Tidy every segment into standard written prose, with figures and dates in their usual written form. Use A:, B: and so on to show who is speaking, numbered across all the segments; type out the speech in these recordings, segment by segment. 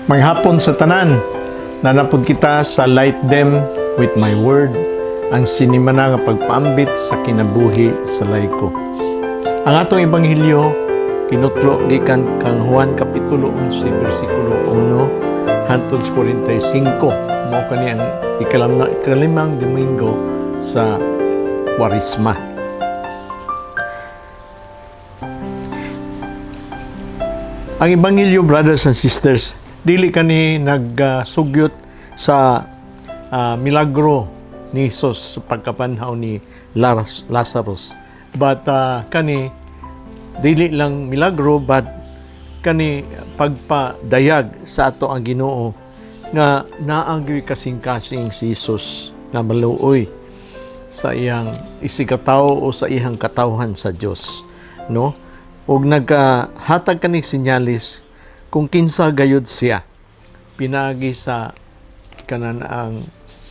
A: Maghapon sa tanan, nanapod kita sa Light Them with My Word, ang sinimana nga pagpaambit sa kinabuhi sa layko. Ang atong ebanghelyo kinutlo gikan kang Juan kapitulo 11 bersikulo 1 hangtod sa 45 mao kani ang ikalimang Domingo sa Kwaresma. Ang ebanghelyo, brothers and sisters, dili kani nagsugyot sa milagro ni Jesus sa pagkapanhaw ni Lazarus. But kani dili lang milagro, but kani pagpadayag sa ato ang Ginoo nga naagyoy kasing-kasing si Jesus nga maluoy sa iyang isigataw o sa iyang katawhan sa Dios, no? Ug naghatag kaning sinyalis kung kinsa gayud siya pinagi sa kanang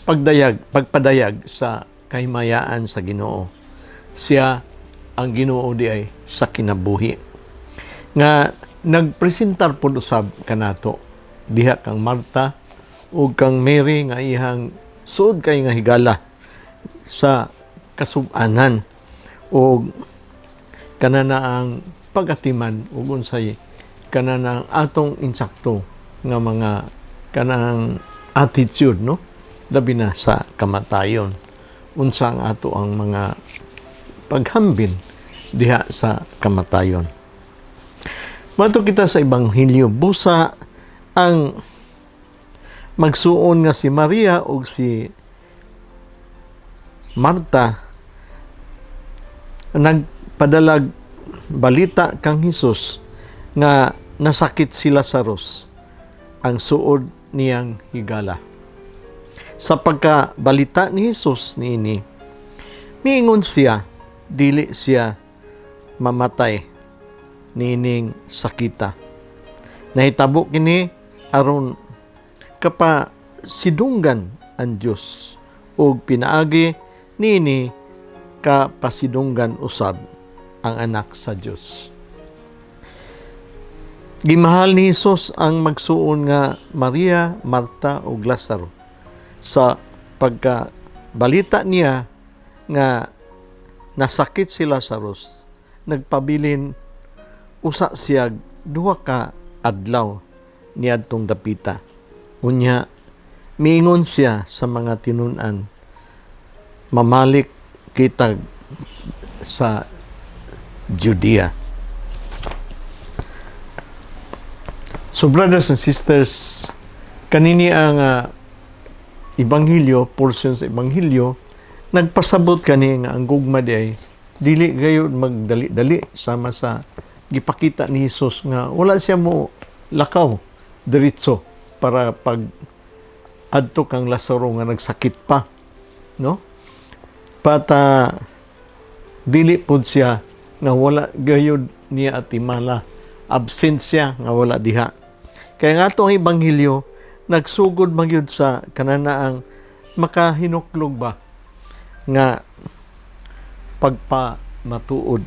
A: pagpadayag sa kahimayaan sa Ginoo. Siya ang Ginoo di ay sa kinabuhi. Nga nagpresentar pud usab kanato diha kang Marta ug kang Mary nga iyang suod kay nga higala sa kasub-anan ug kanana ang pagatiman ug unsay kanang atong insakto nga mga kanang attitude, no, labi na sa kamatayon, unsa ang ato ang mga paghambin diha sa kamatayon. Mato kita sa ebanghelyo, busa ang magsuon nga si Maria ug si Marta nagpadalag balita kang Hesus nga nasakit si Lazarus, ang suod niyang higala. Sa pagkabalita ni Hesus niini, miingon siya, dili siya mamatay niining sakita. Nahitabo kini aron kapasidunggan ang Dios ug pinaagi niini kapasidunggan usab ang anak sa Dios. Gimahal ni Hesus ang magsuon nga Maria, Marta ug Lazaro. Sa pagkabalita niya nga nasakit si Lazarus, nagpabilin usa siya duha ka adlaw niadtong dapita. Unya miingon siya sa mga tinun-an, mamalik kita sa Judea. So brothers and sisters, kanini ang ebanghelyo, portion sa ebanghelyo, nagpasabot kani nga ang gugma di ay dili gayud magdali-dali sama sa gipakita ni Hesus nga wala siya mo lakaw diretso para pag adto kang Lazaro nga nagsakit pa, no? Pata dili pud siya nga wala gayud niya at imala, absent siya nga wala diha. Kaya nga itong ebanghelyo, nagsugod magyud sa kananaang makahinuklog ba nga pagpamatuod.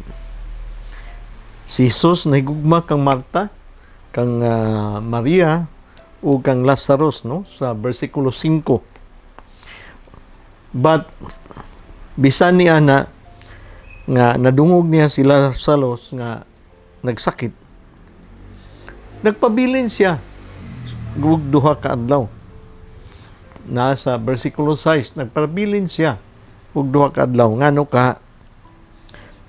A: Si Jesus nahigugma kang Marta, kang Maria, o kang Lazarus, no, sa versikulo 5. But bisan ni ana nga nadungog niya si Lazarus nga nagsakit, nagpabilin siya ug duha ka adlaw. Nasa versikulo 6, nagpabilin siya ug duha ka adlaw. Ngano ka,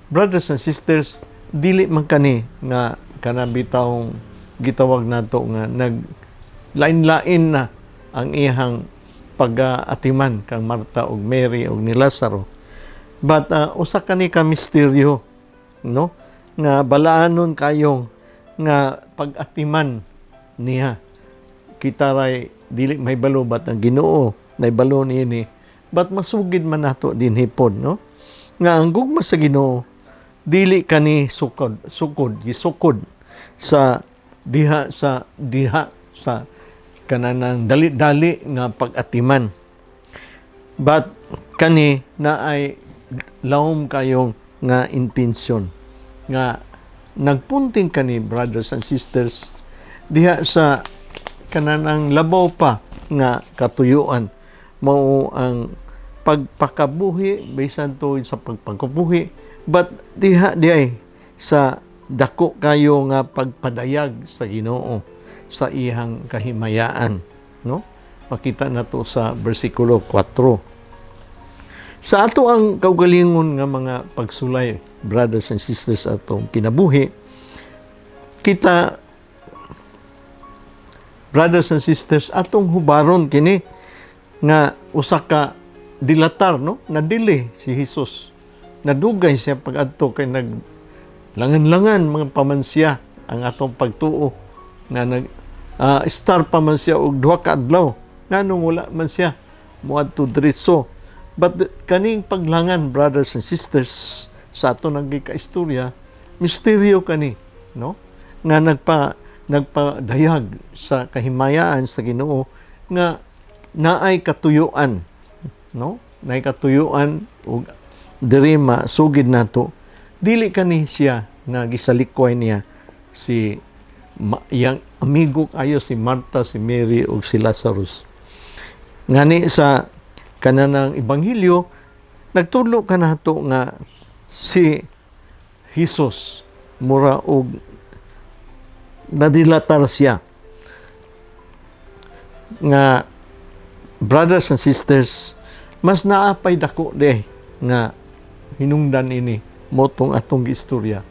A: brothers and sisters, dili man kani nga kanabitawong gitawag nato nga naglain-lain na ang iyang pag-atiman kang Marta ug Mary ug ni Lazaro. But usa kani ka misteryo, no, nga balaanon kayong nga pag-atiman niya. Kita ray dili may balubat ang Ginoo, nay balo niini, but masugid man nato din hipon, no, nga ang gugma sa Ginoo dili kani sukod sa diha sa kananang dali-dali nga pag-atiman, but kani na ay lawom kayong nga intensyon nga nagpunting kani, brothers and sisters, diha sa kanang labaw pa nga katuyuan mao ang pagpakabuhi bisan to sa pagpakabuhi, but diha diay sa dako kayo nga pagpadayag sa Ginoo sa iyang kahimayaan, no? Makita na to sa bersikulo 4. Sa ato ang kaugalingon nga mga pagsulay, brothers and sisters, atong kinabuhi, kita, brothers and sisters, atong hubaron kini nga usa ka dilatar, no? Nadili si Jesus. Nadugay siya pag-adto kay langan-langan mga pamansya ang atong pagtuo na star pa man siya og duha ka adlaw nganong wala man siya moadto diretso. But kaning paglangan, brothers and sisters, sa ato nang gikaistorya, misteryo kani, no? Nga nagpadayag sa kahimayaan sa Ginoo nga naay katuyuan, no? Naay katuyuan ug diri masugid nato. Dili kani siya nga gisalikway niya si iyang amigo kayo si Martha, si Mary ug si Lazarus. Ngani sa kananang ebanghelyo nagtudlo kanato nga si Jesus mura og nadilatar siya nga, brothers and sisters, mas naapay dako nga hinungdan ini motong atong istorya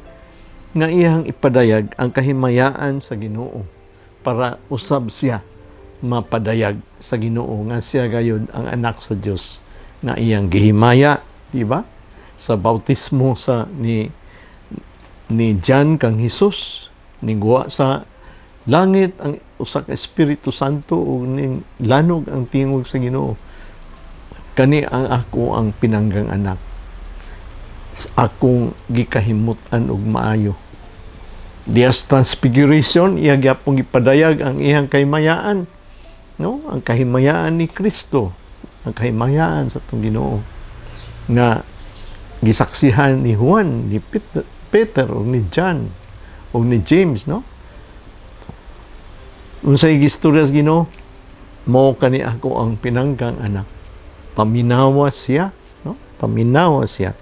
A: nga iyang ipadayag ang kahimayaan sa Ginoo para usab siya mapadayag sa Ginoo nga siya gayud ang anak sa Dios nga iyang gihimaya, di ba? Sa bautismo sa ni John kang Jesus, niguwa sa langit ang usa ka Espiritu Santo ug ning lanog ang tingog sa Ginoo. Kani ang ako ang pinanggang anak. Akong gikahimutan og maayo. Dias transfiguration, iya gyapon gipadayag ang iyang kahimayaan, no? Ang kahimayaan ni Kristo, ang kahimayaan sa atong Ginoo nga gisaksihan ni Juan, ni Peter o ni John o ni James, no? Unsay gistorya sa Ginoo, mao kani ako ang pinanggang anak. Paminawa siya, no? Paminawa siya.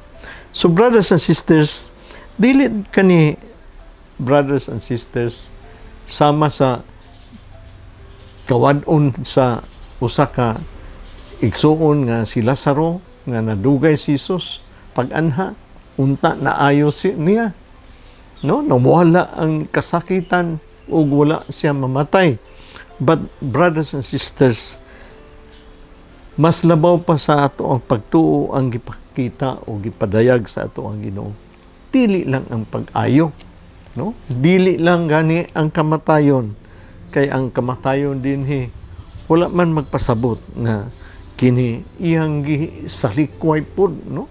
A: So brothers and sisters, dili kani, brothers and sisters, sama sa kawad-on sa usa ka igsuon nga si Lazaro nga nadugay si Jesus pag-anha, unta na ayo niya, no? Nawala ang kasakitan ug wala siya mamatay. But brothers and sisters, mas labaw pa sa ato ang pagtuo ang gipakita o gipadayag sa ato ang Ginoo. Dili lang ang pag-ayo, no? Dili lang gani ang kamatayon, kay ang kamatayon dinhi wala man magpasabot nga kini iyang gisalikway pud, no?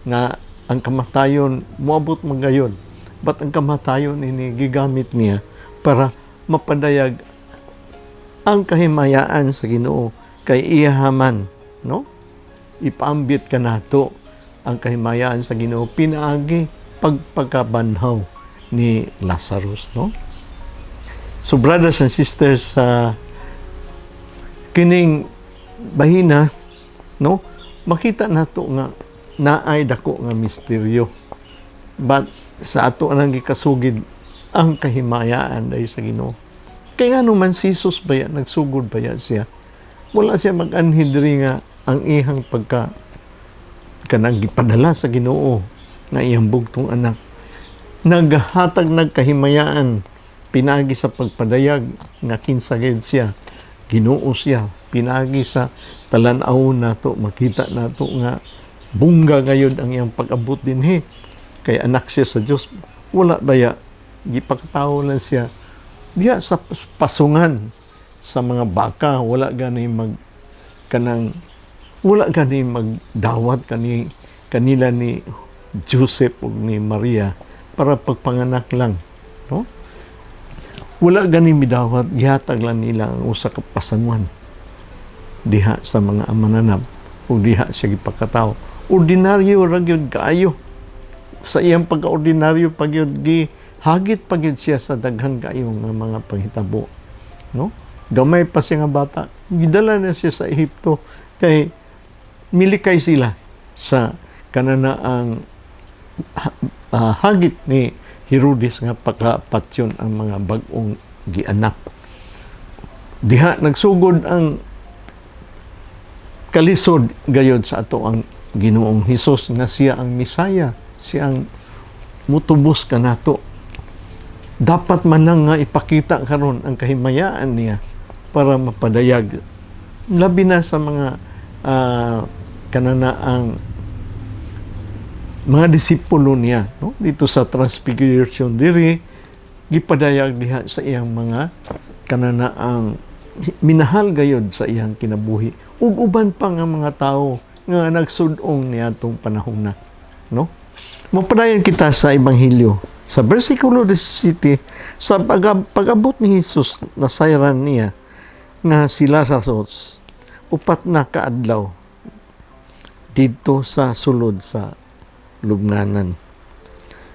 A: Nga ang kamatayon moabot man gayon, but ang kamatayon ini gigamit niya para mapadayag ang kahimayaan sa Ginoo kay iyahaman, no? Ipaambit kanato ang kahimayaan sa Ginoo pinaagi pagpakabanhaw ni Lazarus, no? So brothers and sisters, kining bahina, no, makita nato nga naay dako nga misteryo, but sa ato nang gikasugid ang kahimayaan dahil sa Ginoo. Kaya nga naman si Jesus baya nagsugod baya siya, wala siya mag-anhi diri nga ang ihang kanang gipadala sa Ginoo na iyang bugtong anak naghatag nagkahimayaan pinagi sa pagpadayag nga kinsa gayud siya, Ginoo siya, pinagi sa talan-aw nato, makita nato nga bungga gayud ang iyang pag-abot dinhi kay anak siya sa Dios. Wala baya gipakatawo lang siya diya sa pasungan sa mga baka, wala gani magdawat kanila ni Joseph ug ni Maria para pagpanganak lang, no? Wala gani midawat, gihatag lang nila ang usa ka pasanguan diha sa mga amananab ug diha siya gipakatawo. Ordinaryo ra gyud kaayo sa iyang pagka-ordinaryo pagyud hagit pagyud siya sa daghang kaayo nga mga panghitabo, no? gamay pa siya nga bata, gidala na siya sa Ehipto kay milikay sila sa kananaang hagit ni Herodes nga pagkapatyon ang mga bag-ong gianak. Diha nagsugod ang kalisod gayod sa ato ang Ginoong Hesus nga siya ang Misaya, siya ang mutubos kanato. Dapat man lang nga ipakita karon ang kahimayaan niya para mapadayag labi na sa mga kananaang mga disipulo niya, no? Dito sa Transfiguration diri gipadayag diha sa iyang mga kananaang minahal gayod sa iyang kinabuhi ug uban pa nga mga tao nga nagsud-ong niadtong panahon na, no? Mapadayon kita sa ebanghelyo sa bersikulo 17 sa pag-abot ni Hesus nasayran niya nga si Lazarus upat na kaadlaw dito sa sulod sa lubnganan.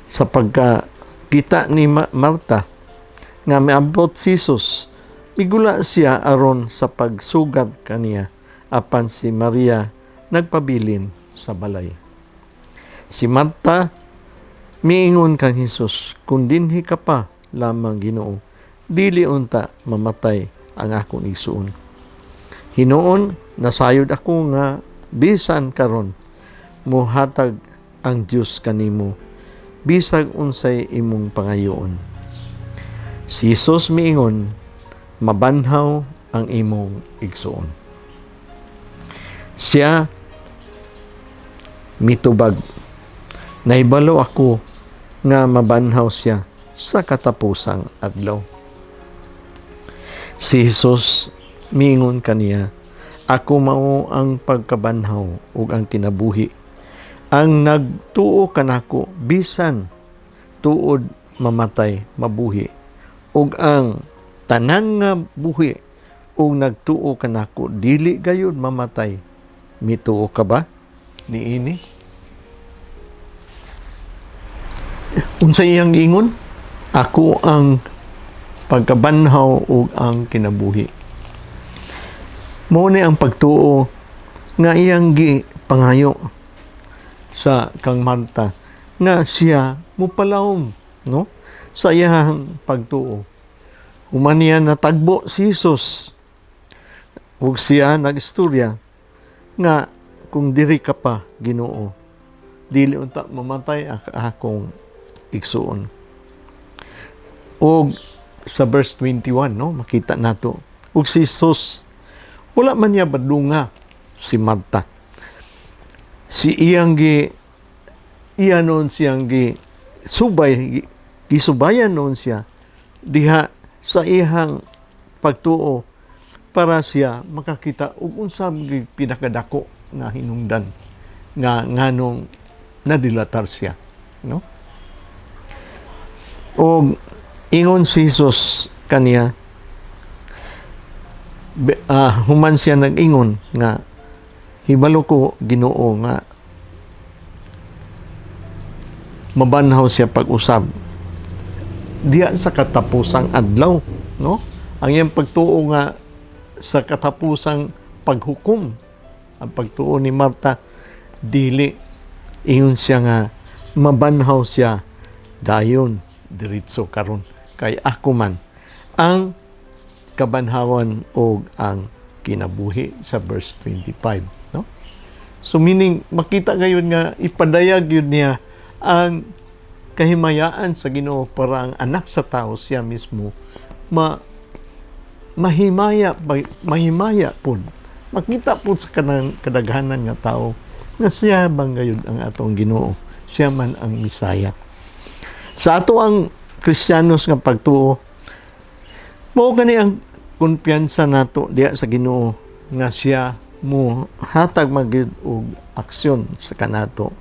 A: Sa pagkakita ni Marta nga miabot si Jesus, migula siya aron sa pagsugat kaniya apan si Maria nagpabilin sa balay. Si Marta miingon kang Hesus, kung dinhi ka pa lamang Ginoo, dili unta mamatay ang akong igsuon. Hinuon nasayod ako nga bisan karon mohatag ang Dios kanimo bisag unsay imong pangayoon. Si Jesus miingon, mabanhaw ang imong igsuon. Siya mitubag, nahibalo ako nga mabanhaw siya sa katapusang adlaw. Si Jesus miingon kaniya, ako mao ang pagkabanhaw ug ang kinabuhi. Ang nagtuo kanako bisan tuod mamatay mabuhi, ug ang tanan nga buhi ug nagtuo kanako dili gayud mamatay. Mituo ka ba niini? Unsay iyang ingon? Ako ang pagkabanhaw ug ang kinabuhi. Mao ni ang pagtuo nga iyang gipangayo sa kang Marta nga siya mupalawom, no? Sa iyang pagtuo. Human niya natagbo si Jesus ug siya nagistorya nga kung diri ka pa Ginoo, dili unta mamatay akong igsuon. Og sa verse 21, no, makita nato ug si Jesus wala man niya badunga si Marta. Si iyang noon siyang gisubayan noon siya diha sa iyang pagtuo para siya makakita ug unsa pinakadako nga hinungdan nga nganong nadilatar siya, no? O ingon si Jesus kaniya, human siya nag-ingon nga hibalo ko Ginoo nga mabanhaw siya pag-usab diya sa katapusang adlaw, no? Ang iyang pagtuo nga sa katapusang paghukom, ang pagtuo ni Marta dili ingon siya nga mabanhaw siya dayon diretso karon kay ako man ang kabanhawan o ang kinabuhi sa verse 25, no? So meaning makita ngayon nga ipadayag yun niya ang kahimayaan sa Ginoo para ang anak sa tao siya mismo mahimaya pud makita pud sa kanang kadaghanan nga tao nga siya bang gayud ang atong Ginoo, siya man ang Misaya. Sa ato ang Kristiyanos nga pagtuo, mao gani ang kumpiyansa nato diha sa Ginoo nga siya mo hatag magyud og aksyon sa kanato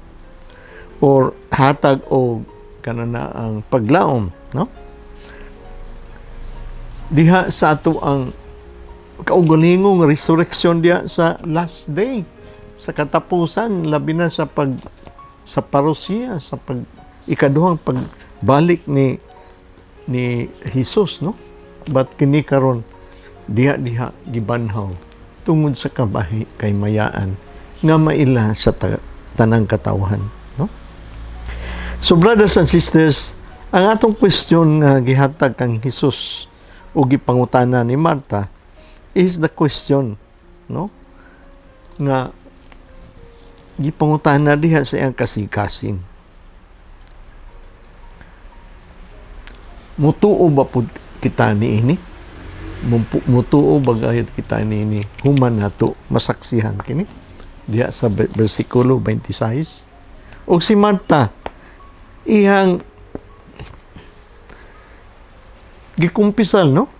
A: or hatag og kanana ang paglaom, no? Diha sa ato ang kaugalingong resurrection diha sa last day, sa katapusan labi na sa parusiya, sa ikaduhang pagbalik ni Jesus, no? But kini karon diha gibanhaw tungod sa kay mayaan nga maila sa tanang katawhan, no? So brothers and sisters, ang atong question nga gihatag kang Hesus o gipangutana ni Marta is the question, no? Nga gipangutana diha sa iyang kasing-kasing. Mutuo ba pud kita niini? Mutuo ba gayud kita niini? Human nato masaksihan kini diha sa bersikulo 26. O si Marta, iyang gikumpisal, no?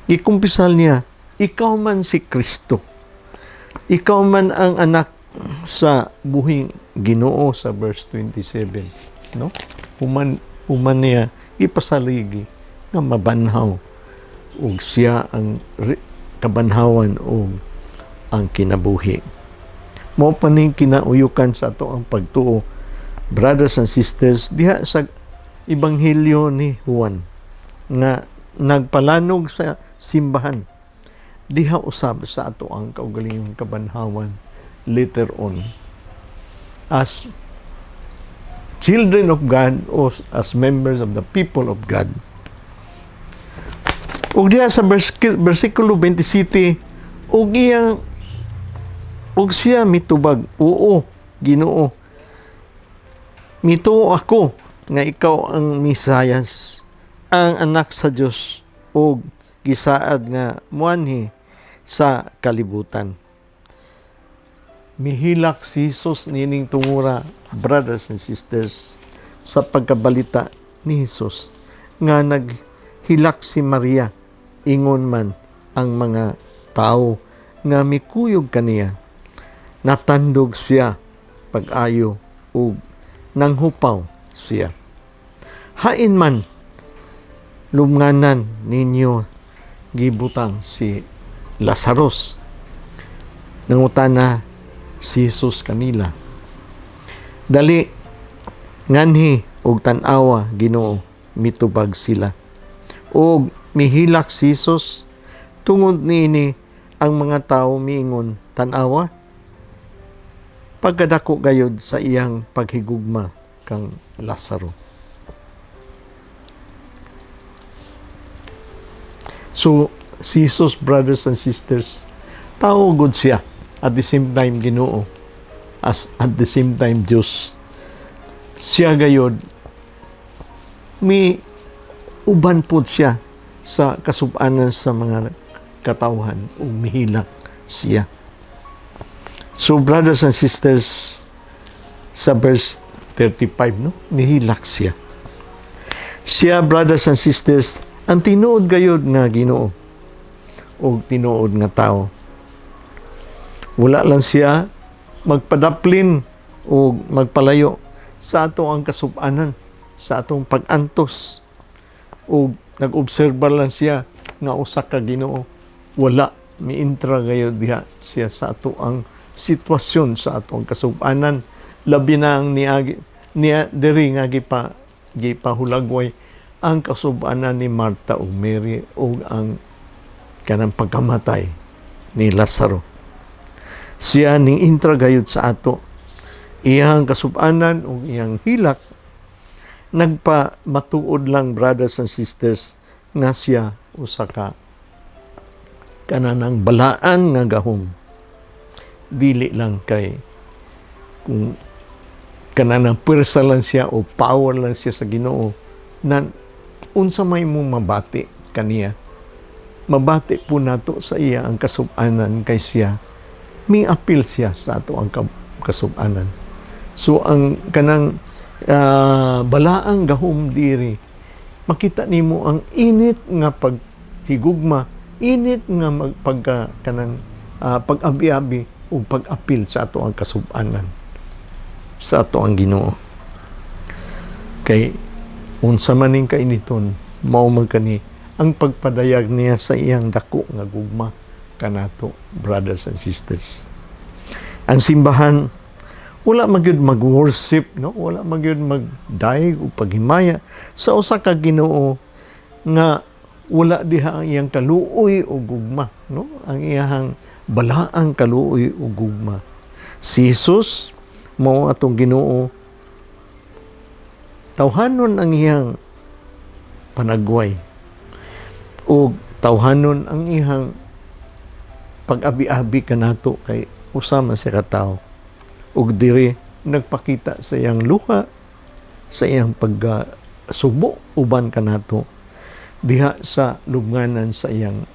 A: Gikumpisal niya, ikaw man si Kristo. Ikaw man ang anak sa buhing Ginoo sa verse 27, no? Human niya ipasaligi nga mabanhaw ug siya ang kabanhawan ug ang kinabuhi. Mao pa ning kinauyukan sa ato ang pagtuo, brothers and sisters, diha sa Ebanghelyo ni Juan nga nagpalanog sa simbahan. Diha usab sa ato ang kaugalingong kabanhawan later on as children of God o as members of the people of God. Ug diha sa bersikulo 27, ug siya mitubag, oo, Ginoo, mituo ako nga ikaw ang Mesiyas, ang anak sa Dios, ug gisaad nga muanhi sa kalibutan. Mihilak si Jesus nining tungura, brothers and sisters, sa pagkabalita ni Jesus nga naghilak si Maria, ingon man ang mga tao nga mikuyog kaniya. Natandog siya pag-ayo ug nanghupaw siya. Hain man lumnganan ninyo gibutang si Lazarus. Nangutana si Jesus kanila, dali nganhi og tan-awa, Ginoo, mitubag sila. Og mihilak si Jesus tungod niini ang mga tawo miingon, tan-awa, pagkadako gayod sa iyang paghigugma kang Lazaro. So, si Jesus, brothers and sisters, tao gud siya, at the same time Ginoo, at the same time Diyos. Siya gayod, may uban po siya sa kasub-anan sa mga katawhan o mihilak siya. So brothers and sisters, sa verse 35, no, nihilak siya. Siya, brothers and sisters, ang tinuod gayod nga Ginoo o tinuod nga tao. Wala lang siya magpadaplin o magpalayo sa ato ang kasub-anan, sa atong pag-antos, o nag-obserba lang siya nga usa ka Ginoo. Wala, miintra gayod diha siya sa ato ang sitwasyon sa atong kasub-anan, labi na ang niya diri nga gipahulagway ang kasub-anan ni Marta ug Mary ug ang kanang pagkamatay ni Lazaro. Siya ning intra gayud sa ato, iyang kasub-anan ug iyang hilak nagpamatuod lang, brothers and sisters, nga siya usa ka kanang balaan nga gahom. Dili lang kay kung kanang pwersa lang siya o power lang siya sa Ginoo na unsa may mo mabati kaniya. Mabati po nato sa iya ang kasub-anan kay siya may apil siya sa ato ang kasub-anan. So ang kanang balaang gahom diri, makita nimo ang init nga pagtigugma, init nga pag-abi-abi o pag-apil sa ato ang kasub-anan, sa ato ang Ginoo. Kay unsa man ning kainiton, mao man kani ang pagpadayag niya sa iyang dako nga gugma kanato, brothers and sisters. Ang simbahan wala magyud mag-worship, no? Wala magyud magdaig o paghimaya sa usa ka Ginoo nga wala diha ang iyang kaluoy o gugma, no? Ang iyang balaang kaluoy o gugma. Si Jesus mao atong Ginoo, tawhanon ang iyang panagway o tawhanon ang iyang pag-abi-abi kanato kay usama sa katao. Ug diri nagpakita sa iyang luha, sa iyang pagsubo uban kanato diha sa lubnganan sa iyang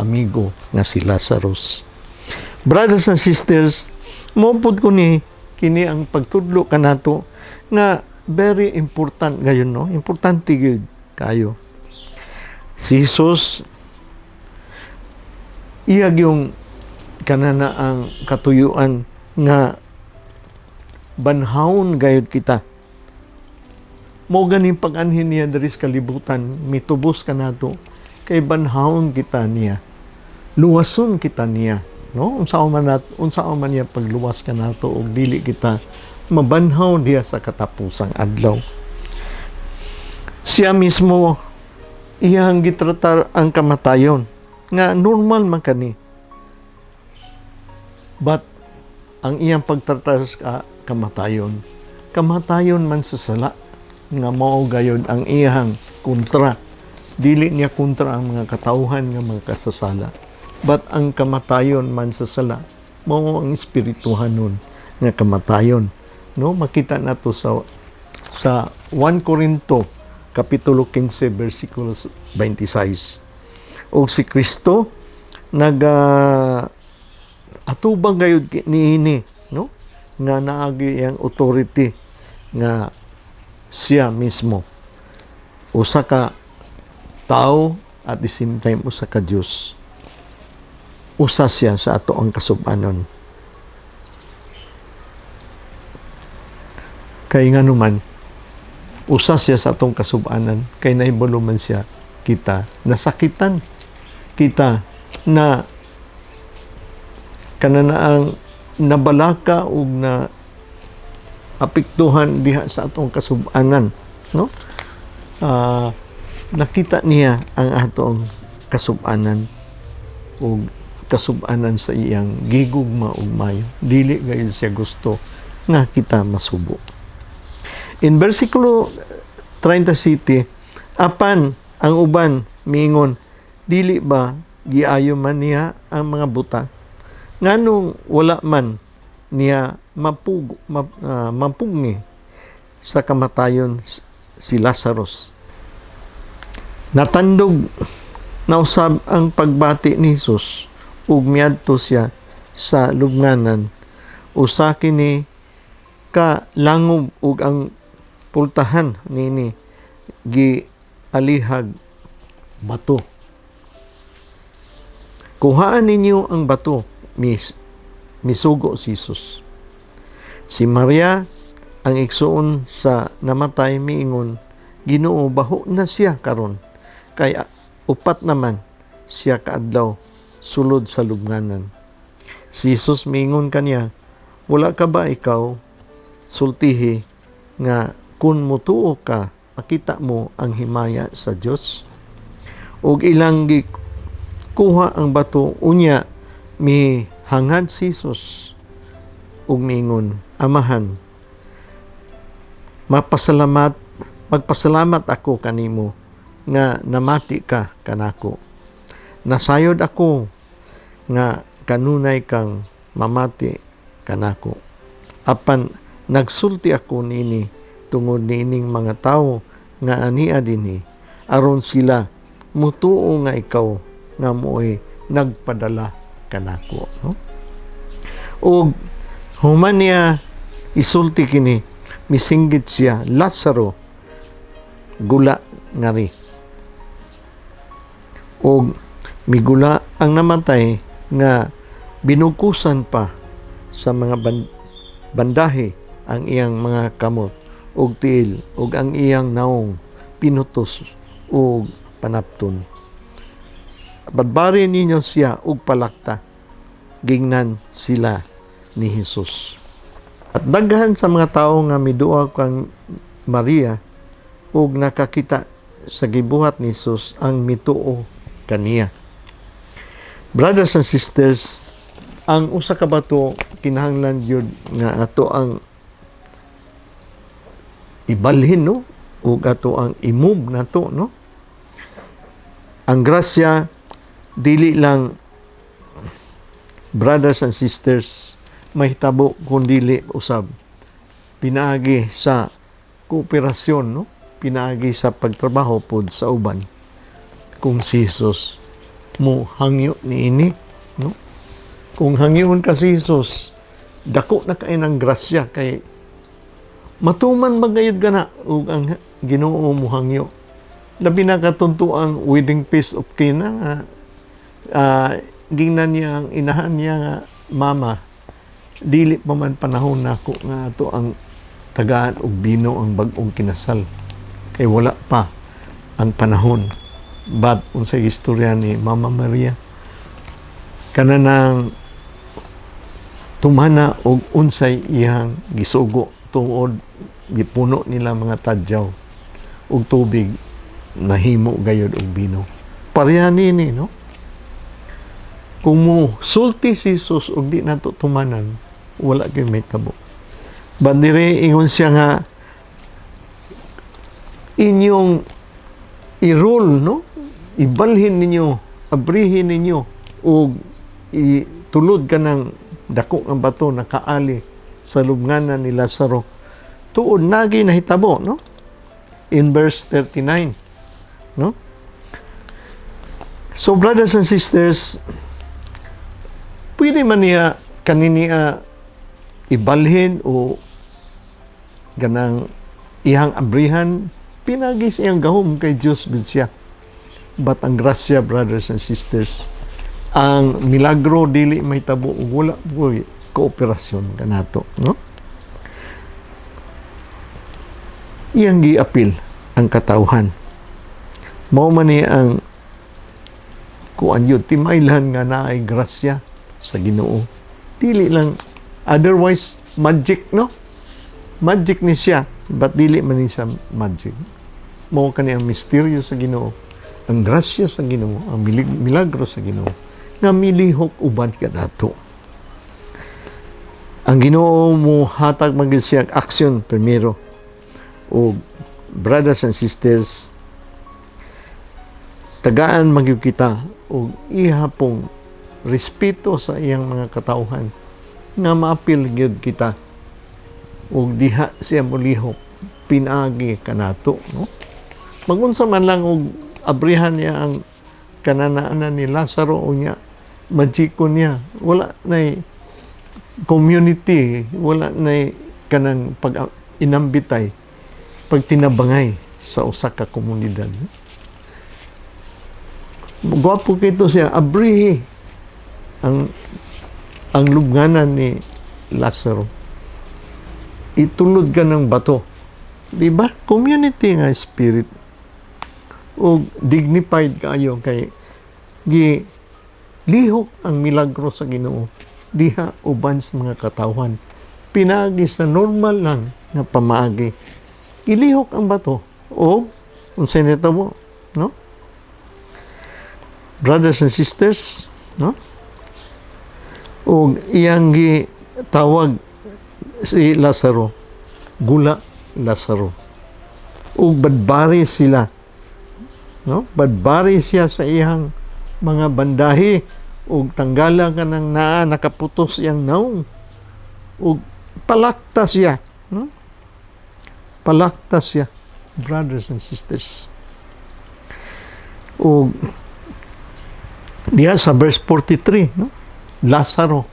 A: amigo nga si Lazarus. Brothers and sisters, mopod ko ni kini ang pagtudlo kanato nga very important gayon, no? Importante gyud kayo. Si Jesus iyag yung kanana ang katuyuan nga banhawon gayud kita. Mao ganing pag-anhin niya diri sa kalibutan, mitubos kanato kay banhawon kita niya. Luwason kita niya, no? Unsa man niya pagluwas kanato og dili kita mabanhaw diya sa katapusang adlaw. Siya mismo iyang gitratar ang kamatayon nga normal man kani. But ang iyang pagtratar sa kamatayon man sa sala nga mao gayud ang iyang kontra. Dili niya kontra ang mga katawhan nga mga kasasala. But ang kamatayon man sa sala mao ang espirituhanon nga kamatayon. No, makita nato sa 1 Corinto kapitulo 15 bersikulo 26. Og si Kristo atubang gayud niini, no? Nga naagi ang authority nga siya mismo usa ka tao at the same time usa ka Dios. Usa siya sa ato ang kasub-anon. Kay nga naman, usa siya sa atong kasub-anan, kay nahibalo man siya kita, nasakitan kita na kananaang nabalaka ug na apektuhan diha sa atong kasub-anan, no? Nakita niya ang atong kasub-anan ug kasub-anan sa iyang gigugma ug mayo. Dili gayud siya gusto nga kita masubo. In versikulo 37, apan ang uban miingon, dili ba giayo man niya ang mga buta? Nganong wala man niya mapugni sa kamatayon si Lazarus? Natandog na usab ang pagbati ni Jesus ug miadto siya sa lubnganan. Usa kini ka langob ug ang pultahan nini gialihag bato. Kuhaan ninyo ang bato, misugo si Jesus. Si Maria ang igsuon sa namatay miingon, Ginoo, baho na siya karon, kay upat naman siya kaadlaw sulod sa lubnganan. Si Jesus miingon kaniya, wala ka ba ikaw sultihi nga kun mutuo ka, makita mo ang himaya sa Dios? Og ilang kuha ang bato, unya mihangad si Jesus ug miingon, Amahan, magpasalamat ako kanimo nga namati ka kanako. Nasayod ako nga kanunay kang mamati kanako. Apan nagsulti ako nini tungod niining mga tawo nga ania dinhi aron sila mutuo nga ikaw nga mo'y nagpadala kanako, no? Og human niya isulti kini, misinggit siya, Lazaro gula ngari. Og migula ang namatay nga binukusan pa sa mga bandahe ang iyang mga kamot og tiil og ang iyang naong pinutos og panapton. Badbari ninyo siya og palakta, gingnan sila ni Jesus. At daghan sa mga tao nga midua kang Maria og nakakita sa gibuhat ni Jesus ang mituo kaniya. Brothers and sisters, ang usa ka bato kinahanglan yun nga ato ang ibalhin, no? O ato ang i-move nato, no? Ang grasya dili lang, brothers and sisters, mahitabo kung dili usab pinaagi sa kooperasyon, no? Pinaagi sa pagtrabaho pod sa uban kung si Jesus mo hangyo niini, no? Kung hangyon ka si Jesus, dako na kay ng grasya kay matuman magayod ka na ug ang Ginoo mo hangyo. Labi na katunto ang wedding feast of Cana nga gingnan niya ang inahan niya nga mama, dili pa man panahon nako nga ato ang tagaan og bino ang bag-ong kinasal kay wala pa ang panahon. But unsay istorya ni Mama Maria kananang tumana og unsay iyang gisugo tuod gipuno nila mga tadyaw og tubig, nahimo gayud og bino. Pareha nini, no? Kung mo sulti si Jesus og di nato tumanan, wala gyud may tabo. Bandire ingon siya nga inyong i-roll, no? Ibalhin ninyo, abrihin ninyo o itulod ka ng dako ng bato na kaali sa lubnganan ni Lazaro. Tuod nagi nahitabo, no? In verse 39, no? So brothers and sisters, pwede man niya kaniniya ibalhin o ganang ihang abrihan, pinagis iyang gahom kay Diyos gud siya. But ang grasya, brothers and sisters, ang milagro dili may tabo ug wala po kooperasyon kanato, no? Iyang giapil ang katawhan. Mao man ni ang kuan yun, timaylan nga naay grasya sa Ginoo. Dili lang, otherwise magic, no? Magic ni siya, but dili man ni siya magic. Mao kani ang misteryo sa Ginoo, ang grasya sa Ginoo, ang milagro sa Ginoo nga milihok uban kanato. Ang Ginoo mo hatag man siya action primero. O brothers and sisters, tagaan magyud kita o ihapong respeto sa iyang mga katauhan nga maapil gyud kita o diha siya molihok pinagi kanato, no? Magunsa man lang og abrihan niya ang kananaanan ni Lazaro o niya magikon niya, wala na community, wala na kanang pag inambitay, pag tinabangay sa usa ka komunidad. Gwapo kito siya, abrihi ang lubnganan ni Lazaro. Itulod ka ng bato. Diba? Community nga spirit. O dignified kayo kay lihok ang milagro sa Ginoo. Diha uban sa mga katawhan. Pinagi sa normal lang na pamaagi. Ilihok ang bato. O, unsay nitabo, no? Brothers and sisters, no? O iyang gitawag si Lazaro, gula Lazaro. O badbari sila, no? Badbari siya sa iyang mga bandahi o tanggala ka ng naa nakaputos iyang naong. O palakta siya, no? Palakta siya, brothers and sisters. O diha sa verse 43, no? Lazaro,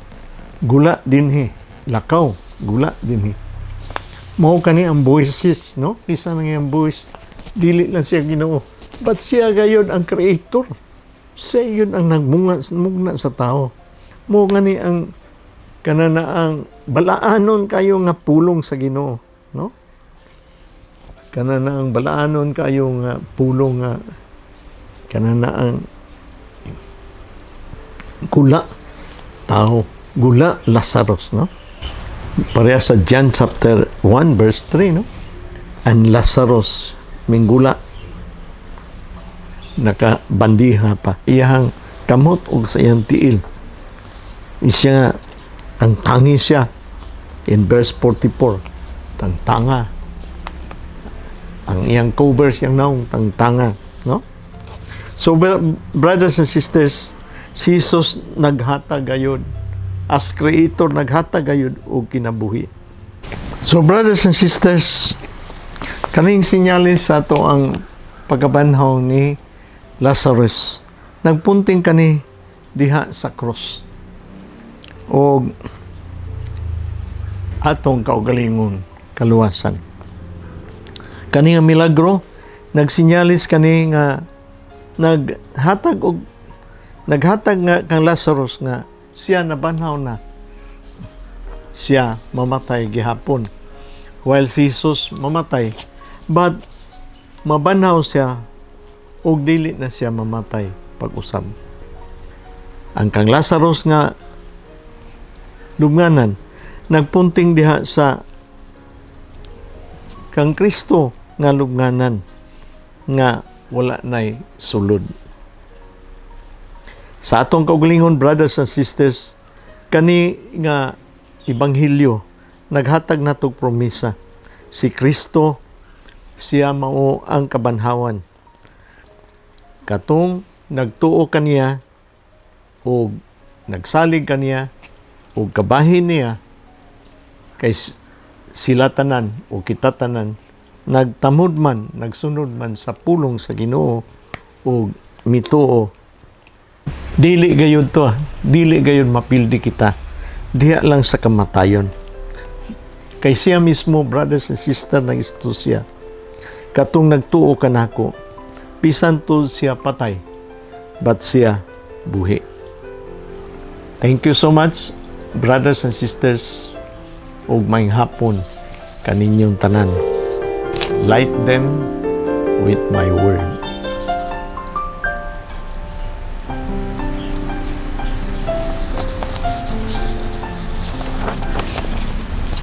A: gula dinhi, lakaw, gula dinhi. Mao kani ang voices, no? Isa nang iyang voice, dili lang siya Ginoo, but siya gayon ang creator. Siya yun ang nagmugna sa tao. Mao ngani ang kananaang balaanon kayo nga pulong sa Ginoo, no? Kananaang balaanon kayo nga pulong nga kananaang gula tao, gula Lazarus, no? Pareha sa John chapter 1 verse 3, no? And Lazarus minggula nakabandiha pa. Iyang kamot o sa iyang tiil. Siya nga, tangtangi siya. In verse 44, tangtanga. Ang iyang cover siyang naong tangtanga. No? So, brothers and sisters, si Jesus naghatag gayud. As Creator, naghatag gayud og kinabuhi. So, brothers and sisters, kaning sinyalis sa ato ang pagkabanhaw ni Lazarus. Nagpunting kani diha sa cross. O atong kaugalingon kaluwasan. Kani nga milagro, nagsinyalis kani nga naghatag nga kang Lazarus nga siya nabanhaw na. Siya mamatay gihapon. While si Jesus mamatay, but mabanhaw siya ug dili na siya mamatay pag-usab. Ang kang Lazarus nga lubnganan nagpunting diha sa kang Kristo nga lubnganan nga wala nay sulod. Sa atong kaugalingon, brothers and sisters, kani nga ebanghelyo naghatag natog promesa. Si Kristo siya mao ang kabanhawan. Katong nagtuo kaniya o nagsalig kaniya o kabahin niya kay sila tanan o kita tanan nagtamod man, nagsunod man sa pulong sa Ginoo o mituo. Dili gayud to, dili gayud mapildi kita diha lang sa kamatayon. Kay siya mismo, brothers and sisters, nagisto siya. Katong nagtuo kanako, bisan to siya patay, but siya buhi. Thank you so much, brothers and sisters, ug maayong hapon kaninyong tanan. Light them with my word.